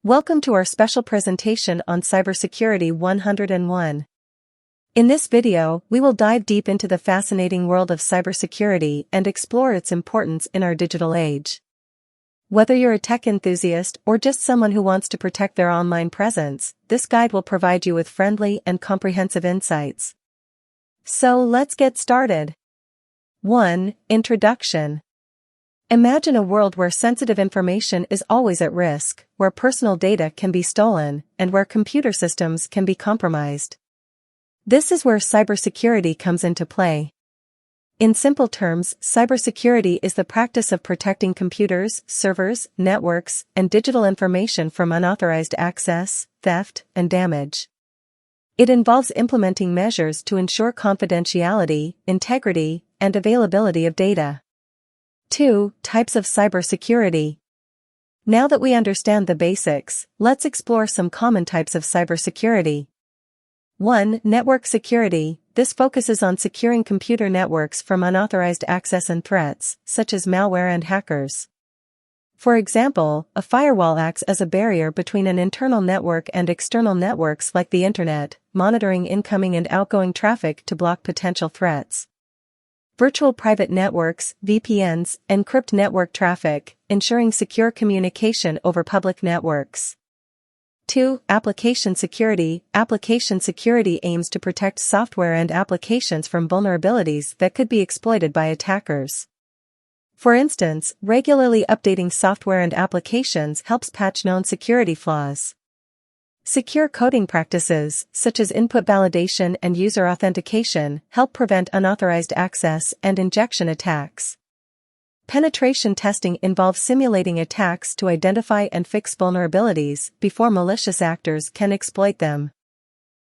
Welcome to our special presentation on Cybersecurity 101. In this video, we will dive deep into the fascinating world of cybersecurity and explore its importance in our digital age. Whether you're a tech enthusiast or just someone who wants to protect their online presence, this guide will provide you with friendly and comprehensive insights. So let's get started. 1. Introduction. Imagine a world where sensitive information is always at risk, where personal data can be stolen, and where computer systems can be compromised. This is where cybersecurity comes into play. In simple terms, cybersecurity is the practice of protecting computers, servers, networks, and digital information from unauthorized access, theft, and damage. It involves implementing measures to ensure confidentiality, integrity, and availability of data. 2. Types of cybersecurity. Now that we understand the basics, let's explore some common types of cybersecurity. 1. Network security. This focuses on securing computer networks from unauthorized access and threats, such as malware and hackers. For example, a firewall acts as a barrier between an internal network and external networks like the Internet, monitoring incoming and outgoing traffic to block potential threats. Virtual private networks, VPNs, encrypt network traffic, ensuring secure communication over public networks. 2. Application security. Application security aims to protect software and applications from vulnerabilities that could be exploited by attackers. For instance, regularly updating software and applications helps patch known security flaws. Secure coding practices, such as input validation and user authentication, help prevent unauthorized access and injection attacks. Penetration testing involves simulating attacks to identify and fix vulnerabilities before malicious actors can exploit them.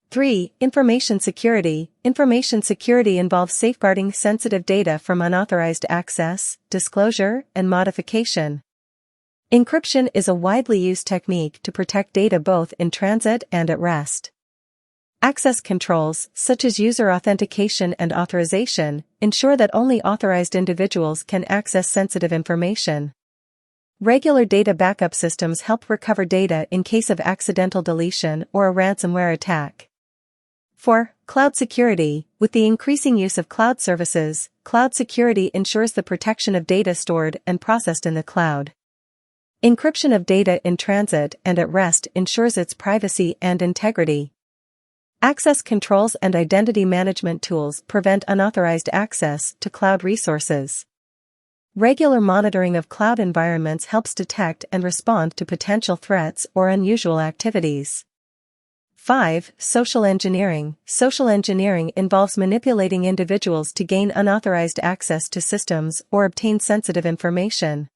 3. Information security. Information security involves safeguarding sensitive data from unauthorized access, disclosure, and modification. Encryption is a widely used technique to protect data both in transit and at rest. Access controls, such as user authentication and authorization, ensure that only authorized individuals can access sensitive information. Regular data backup systems help recover data in case of accidental deletion or a ransomware attack. 4. Cloud security. With the increasing use of cloud services, cloud security ensures the protection of data stored and processed in the cloud. Encryption of data in transit and at rest ensures its privacy and integrity. Access controls and identity management tools prevent unauthorized access to cloud resources. Regular monitoring of cloud environments helps detect and respond to potential threats or unusual activities. 5. Social engineering. Social engineering involves manipulating individuals to gain unauthorized access to systems or obtain sensitive information.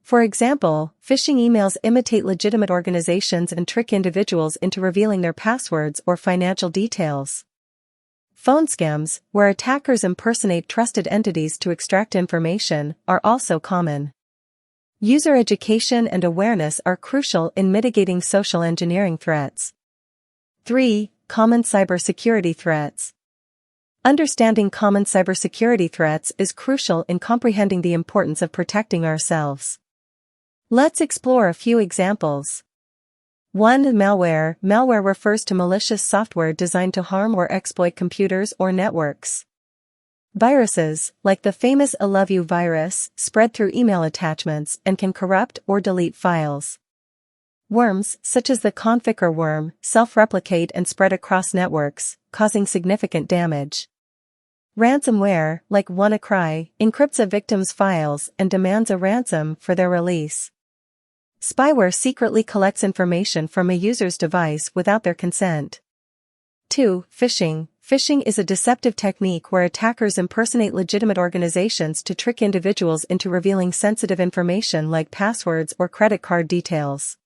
For example, phishing emails imitate legitimate organizations and trick individuals into revealing their passwords or financial details. Phone scams, where attackers impersonate trusted entities to extract information, are also common. User education and awareness are crucial in mitigating social engineering threats. 3. Common cybersecurity threats. Understanding common cybersecurity threats is crucial in comprehending the importance of protecting ourselves. Let's explore a few examples. 1. Malware. Malware refers to malicious software designed to harm or exploit computers or networks. Viruses, like the famous I Love You virus, spread through email attachments and can corrupt or delete files. Worms, such as the Conficker worm, self-replicate and spread across networks, causing significant damage. Ransomware, like WannaCry, encrypts a victim's files and demands a ransom for their release. Spyware secretly collects information from a user's device without their consent. 2. Phishing. Phishing is a deceptive technique where attackers impersonate legitimate organizations to trick individuals into revealing sensitive information like passwords or credit card details.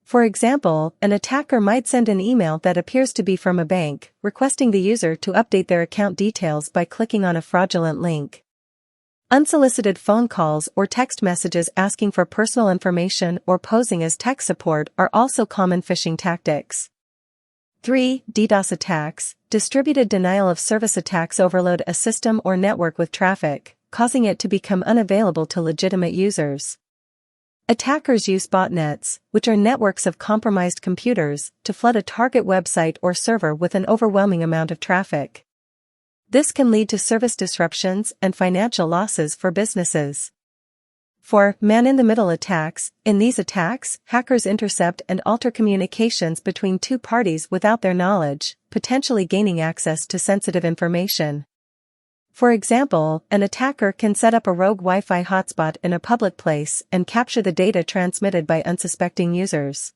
For example, an attacker might send an email that appears to be from a bank, requesting the user to update their account details by clicking on a fraudulent link. Unsolicited phone calls or text messages asking for personal information or posing as tech support are also common phishing tactics. 3. DDoS attacks. Distributed denial of service attacks overload a system or network with traffic, causing it to become unavailable to legitimate users. Attackers use botnets, which are networks of compromised computers, to flood a target website or server with an overwhelming amount of traffic. This can lead to service disruptions and financial losses for businesses. 4. Man-in-the-middle attacks. In these attacks, hackers intercept and alter communications between two parties without their knowledge, potentially gaining access to sensitive information. For example, an attacker can set up a rogue Wi-Fi hotspot in a public place and capture the data transmitted by unsuspecting users.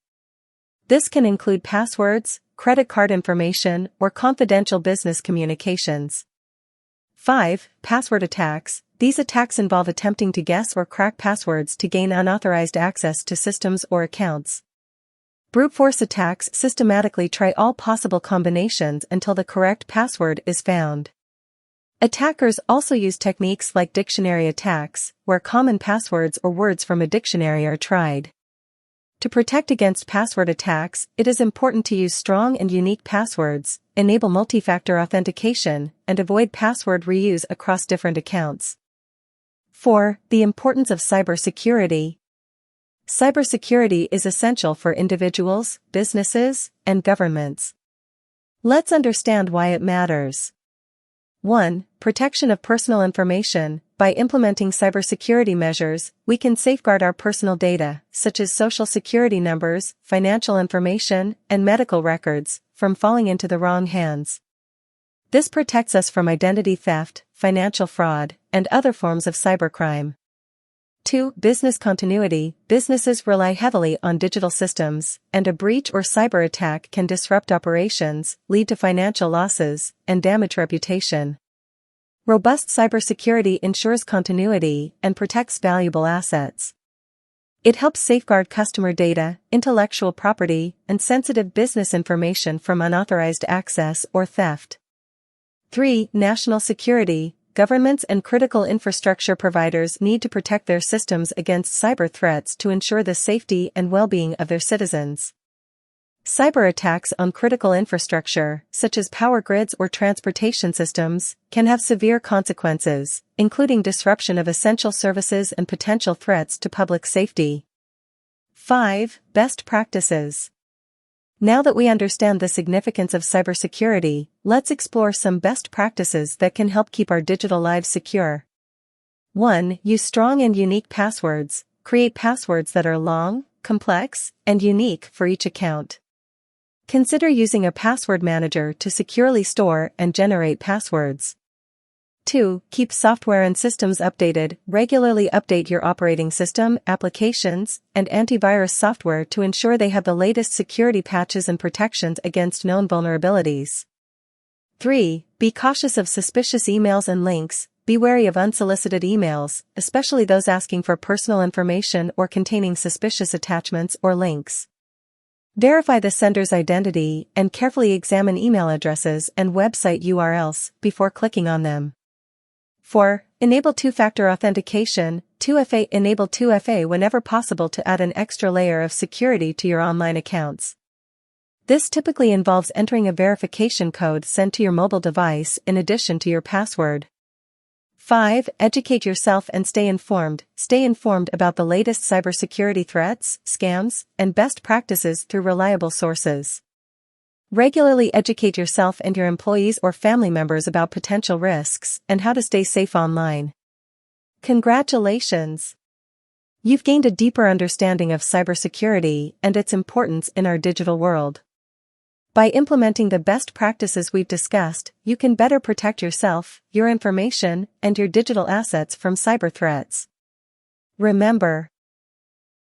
This can include passwords, credit card information, or confidential business communications. 5. Password attacks. These attacks involve attempting to guess or crack passwords to gain unauthorized access to systems or accounts. Brute force attacks systematically try all possible combinations until the correct password is found. Attackers also use techniques like dictionary attacks, where common passwords or words from a dictionary are tried. To protect against password attacks, it is important to use strong and unique passwords, enable multi-factor authentication, and avoid password reuse across different accounts. 4. The importance of cybersecurity. Cybersecurity is essential for individuals, businesses, and governments. Let's understand why it matters. 1. Protection of personal information. By implementing cybersecurity measures, we can safeguard our personal data, such as social security numbers, financial information, and medical records, from falling into the wrong hands. This protects us from identity theft, financial fraud, and other forms of cybercrime. 2. Business continuity. Businesses rely heavily on digital systems, and a breach or cyber attack can disrupt operations, lead to financial losses, and damage reputation. Robust cybersecurity ensures continuity and protects valuable assets. It helps safeguard customer data, intellectual property, and sensitive business information from unauthorized access or theft. 3. National security. Governments and critical infrastructure providers need to protect their systems against cyber threats to ensure the safety and well-being of their citizens. Cyber attacks on critical infrastructure, such as power grids or transportation systems, can have severe consequences, including disruption of essential services and potential threats to public safety. 5. Best practices. Now that we understand the significance of cybersecurity, let's explore some best practices that can help keep our digital lives secure. 1. Use strong and unique passwords. Create passwords that are long, complex, and unique for each account. Consider using a password manager to securely store and generate passwords. 2. Keep software and systems updated. Regularly update your operating system, applications, and antivirus software to ensure they have the latest security patches and protections against known vulnerabilities. 3. Be cautious of suspicious emails and links. Be wary of unsolicited emails, especially those asking for personal information or containing suspicious attachments or links. Verify the sender's identity and carefully examine email addresses and website URLs before clicking on them. 4. Enable two-factor authentication. 2FA. Enable 2FA whenever possible to add an extra layer of security to your online accounts. This typically involves entering a verification code sent to your mobile device in addition to your password. 5. Educate yourself and stay informed. Stay informed about the latest cybersecurity threats, scams, and best practices through reliable sources. Regularly educate yourself and your employees or family members about potential risks and how to stay safe online. Congratulations! You've gained a deeper understanding of cybersecurity and its importance in our digital world. By implementing the best practices we've discussed, you can better protect yourself, your information, and your digital assets from cyber threats. Remember,